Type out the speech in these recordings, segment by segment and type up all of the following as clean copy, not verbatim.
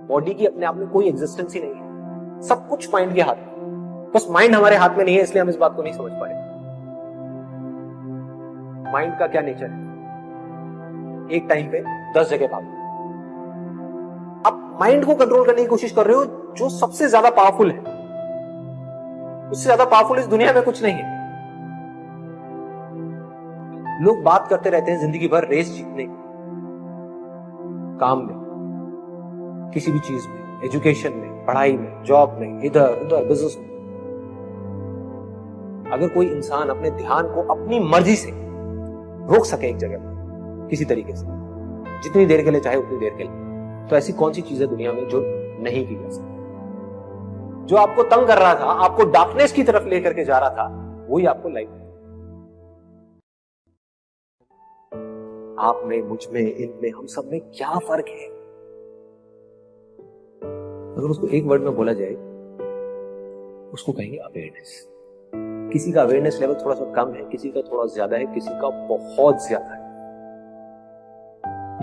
Body की अपने आप में कोई एग्जिस्टेंस ही नहीं है, सब कुछ माइंड के हाथ में। बस माइंड हमारे हाथ में नहीं है, इसलिए हम इस बात को नहीं समझ पा रहे। माइंड का क्या नेचर है? एक टाइम पे 10 जगह भागो। आप माइंड को कंट्रोल करने की कोशिश कर रहे हो जो सबसे ज्यादा पावरफुल है। उससे ज्यादा पावरफुल इस दुनिया में कुछ नहीं है। लोग बात करते रहते हैं जिंदगी भर रेस जीतने की, काम में, किसी भी चीज में, एजुकेशन में, पढ़ाई में, जॉब में, इधर उधर, बिजनेस में। अगर कोई इंसान अपने ध्यान को अपनी मर्जी से रोक सके एक जगह पर किसी तरीके से, जितनी देर के लिए चाहे उतनी देर के लिए, तो ऐसी कौन सी चीज है दुनिया में जो नहीं की जा सकती? जो आपको तंग कर रहा था, आपको डार्कनेस की तरफ लेकर के जा रहा था, वही आपको लाइट। आप में, मुझ में, इनमें, हम सब में क्या फर्क है? अगर उसको एक वर्ड में बोला जाए, उसको कहेंगे अवेयरनेस। किसी का अवेयरनेस लेवल थोड़ा सा कम है, किसी का थोड़ा ज्यादा है, किसी का बहुत ज्यादा है।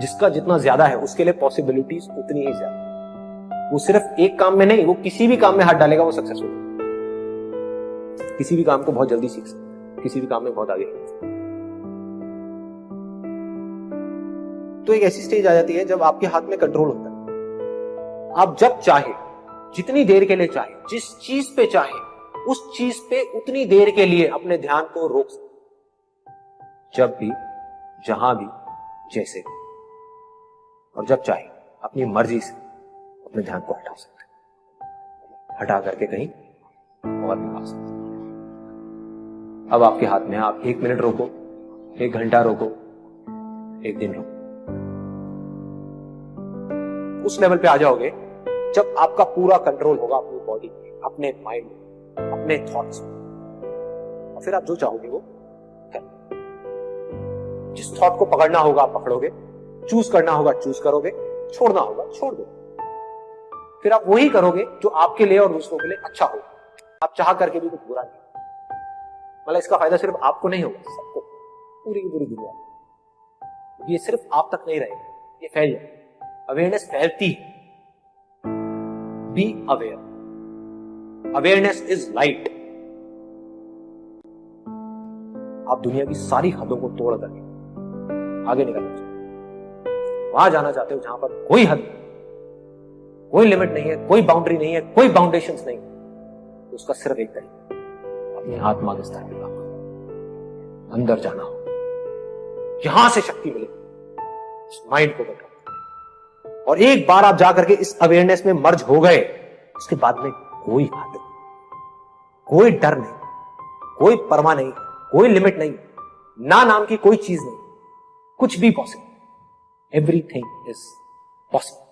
जिसका जितना ज्यादा है उसके लिए पॉसिबिलिटीज उतनी ही ज्यादा। वो सिर्फ एक काम में नहीं, वो किसी भी काम में हाथ डालेगा वो सक्सेसफुल। किसी भी काम को बहुत जल्दी सीख सकता है, किसी भी काम में बहुत आगे है। तो एक ऐसी स्टेज आ जाती है जब आपके हाथ में कंट्रोल होता है। आप जब चाहे, जितनी देर के लिए चाहे, जिस चीज पे चाहे, उस चीज पे उतनी देर के लिए अपने ध्यान को रोक सकते, जब भी, जहां भी, जैसे भी। और जब चाहे अपनी मर्जी से अपने ध्यान को हटा सकते, हटा करके कहीं और भी आ सकते। अब आपके हाथ में है, आप 1 मिनट रोको, 1 घंटा रोको, 1 दिन रोको। उस लेवल पे आ जाओगे जब आपका पूरा कंट्रोल होगा अपनी बॉडी में, अपने माइंड में, अपने थॉट्स में। और फिर आप जो चाहोगे वो करना। जिस थॉट को पकड़ना होगा आप पकड़ोगे, चूज करना होगा चूज करोगे, छोड़ना होगा छोड़ दो। फिर आप वही करोगे जो आपके लिए और दूसरों के लिए अच्छा हो। आप चाह करके भी कुछ बुरा नहीं। मतलब इसका फायदा सिर्फ आपको नहीं होगा, सबको, पूरी की पूरी दुनिया। ये सिर्फ आप तक नहीं रहेगा, ये फैल जाए। अवेयरनेस फैलती है। Be aware. Awareness is light. आप दुनिया की सारी हदों को तोड़ करके आगे निकलना चाहते हो, वहां जाना चाहते हो जहां पर कोई हद, कोई लिमिट नहीं है, कोई बाउंड्री नहीं है, कोई बाउंडेशंस नहीं है। उसका सिर्फ एक तरीका, अपनी आत्मा के स्तर पर काम करना, अंदर जाना हो, यहां से शक्ति मिलेगी माइंड को कंट्रोल। और एक बार आप जाकर के इस अवेयरनेस में मर्ज हो गए, उसके बाद में कोई हद नहीं, कोई डर नहीं, कोई परवाह नहीं, कोई लिमिट नहीं, ना नाम की कोई चीज नहीं, कुछ भी पॉसिबल। Everything is possible.